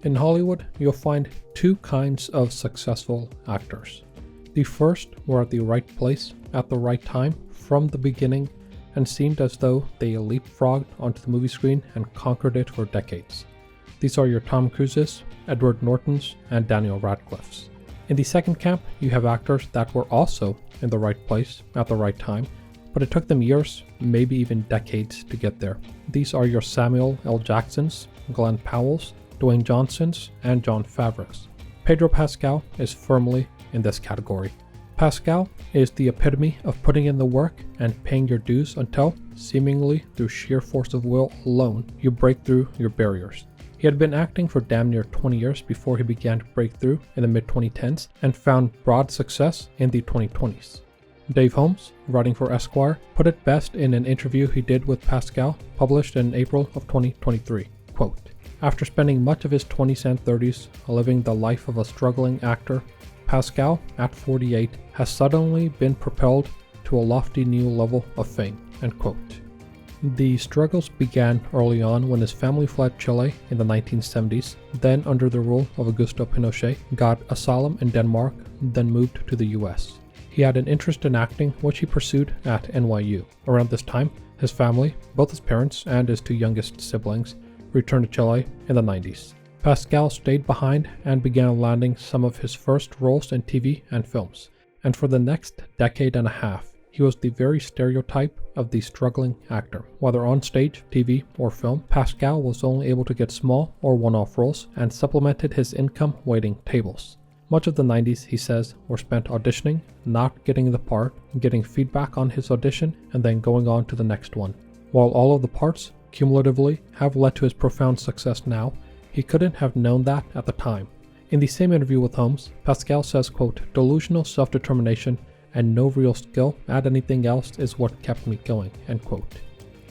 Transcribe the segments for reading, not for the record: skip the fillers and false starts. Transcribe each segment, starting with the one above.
In Hollywood, you'll find two kinds of successful actors. The first were at the right place at the right time from the beginning and seemed as though they leapfrogged onto the movie screen and conquered it for decades. These are your Tom Cruises, Edward Nortons, and Daniel Radcliffe's. In the second camp, you have actors that were also in the right place at the right time, but it took them years, maybe even decades to get there. These are your Samuel L. Jacksons, Glenn Powells, Dwayne Johnsons, and Jon Favreau's. Pedro Pascal is firmly in this category. Pascal is the epitome of putting in the work and paying your dues until, seemingly through sheer force of will alone, you break through your barriers. He had been acting for damn near 20 years before he began to break through in the mid-2010s and found broad success in the 2020s. Dave Holmes, writing for Esquire, put it best in an interview he did with Pascal, published in April of 2023. Quote, "After spending much of his 20s and 30s living the life of a struggling actor, Pascal, at 48, has suddenly been propelled to a lofty new level of fame." End quote. The struggles began early on when his family fled Chile in the 1970s, then under the rule of Augusto Pinochet, got asylum in Denmark, then moved to the US. He had an interest in acting, which he pursued at NYU. Around this time, his family, both his parents and his two youngest siblings, returned to Chile in the 90s. Pascal stayed behind and began landing some of his first roles in TV and films, and for the next decade and a half, he was the very stereotype of the struggling actor. Whether on stage, TV, or film, Pascal was only able to get small or one-off roles and supplemented his income waiting tables. Much of the 90s, he says, were spent auditioning, not getting the part, getting feedback on his audition, and then going on to the next one. While all of the parts, cumulatively, have led to his profound success now, he couldn't have known that at the time. In the same interview with Holmes, Pascal says, quote, "Delusional self-determination and no real skill at anything else is what kept me going," end quote.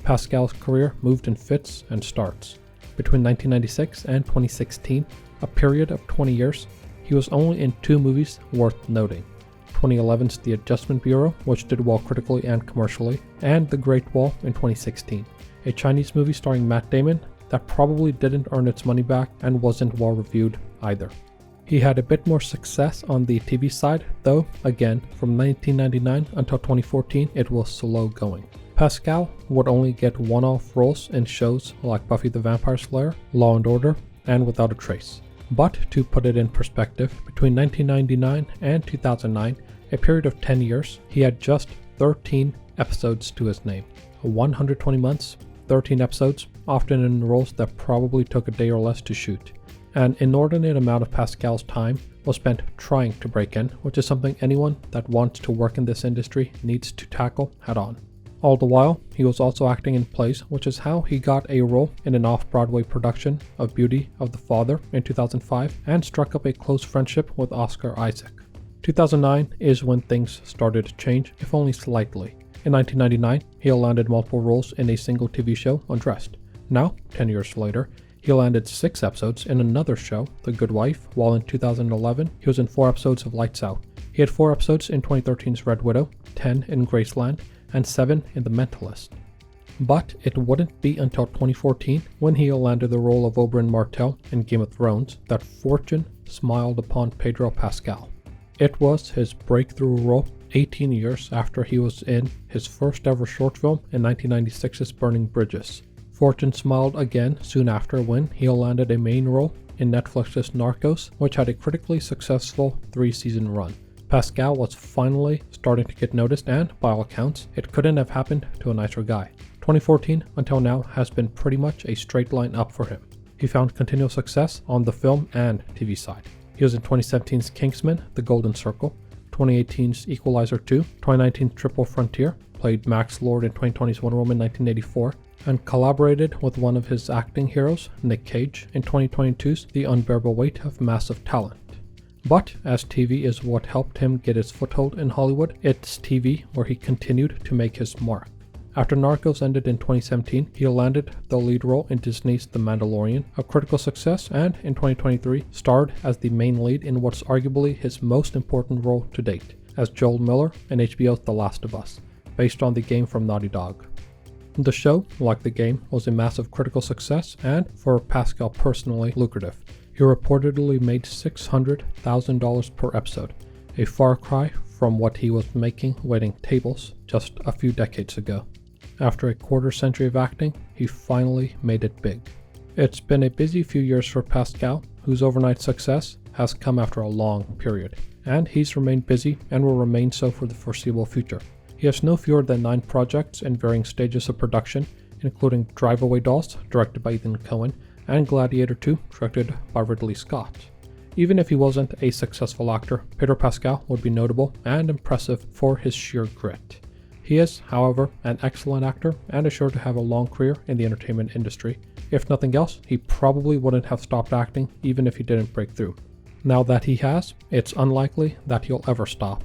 Pascal's career moved in fits and starts. Between 1996 and 2016, a period of 20 years, he was only in two movies worth noting. 2011's The Adjustment Bureau, which did well critically and commercially, and The Great Wall in 2016, a Chinese movie starring Matt Damon that probably didn't earn its money back and wasn't well reviewed either. He had a bit more success on the TV side, though, again, from 1999 until 2014, it was slow going. Pascal would only get one-off roles in shows like Buffy the Vampire Slayer, Law & Order, and Without a Trace. But to put it in perspective, between 1999 and 2009, a period of 10 years, he had just 13 episodes to his name. 120 months, 13 episodes, often in roles that probably took a day or less to shoot. An inordinate amount of Pascal's time was spent trying to break in, which is something anyone that wants to work in this industry needs to tackle head on. All the while, he was also acting in plays, which is how he got a role in an off-Broadway production of Beauty of the Father in 2005 and struck up a close friendship with Oscar Isaac. 2009 is when things started to change, if only slightly. In 1999, he landed multiple roles in a single TV show, Undressed. Now, 10 years later, he landed 6 episodes in another show, The Good Wife, while in 2011, he was in 4 episodes of Lights Out. He had 4 episodes in 2013's Red Widow, 10 in Graceland, and 7 in The Mentalist. But it wouldn't be until 2014, when he landed the role of Oberyn Martell in Game of Thrones, that fortune smiled upon Pedro Pascal. It was his breakthrough role 18 years after he was in his first ever short film in 1996's Burning Bridges. Fortune smiled again soon after when he landed a main role in Netflix's Narcos, which had a critically successful 3-season run. Pascal was finally starting to get noticed, and, by all accounts, it couldn't have happened to a nicer guy. 2014 until now has been pretty much a straight line up for him. He found continual success on the film and TV side. He was in 2017's Kingsman: The Golden Circle, 2018's Equalizer 2, 2019's Triple Frontier, played Max Lord in 2020's Wonder Woman 1984, and collaborated with one of his acting heroes, Nick Cage, in 2022's The Unbearable Weight of Massive Talent. But as TV is what helped him get his foothold in Hollywood, it's TV where he continued to make his mark. After Narcos ended in 2017, he landed the lead role in Disney's The Mandalorian, a critical success, and in 2023 starred as the main lead in what's arguably his most important role to date, as Joel Miller in HBO's The Last of Us, based on the game from Naughty Dog. The show, like the game, was a massive critical success and, for Pascal personally, lucrative. He reportedly made $600,000 per episode, a far cry from what he was making waiting tables just a few decades ago. After a quarter century of acting, he finally made it big. It's been a busy few years for Pascal, whose overnight success has come after a long period, and he's remained busy and will remain so for the foreseeable future. He has no fewer than 9 projects in varying stages of production, including Drive-Away Dolls, directed by Ethan Coen, and Gladiator 2, directed by Ridley Scott. Even if he wasn't a successful actor, Pedro Pascal would be notable and impressive for his sheer grit. He is, however, an excellent actor and is sure to have a long career in the entertainment industry. If nothing else, he probably wouldn't have stopped acting even if he didn't break through. Now that he has, it's unlikely that he'll ever stop.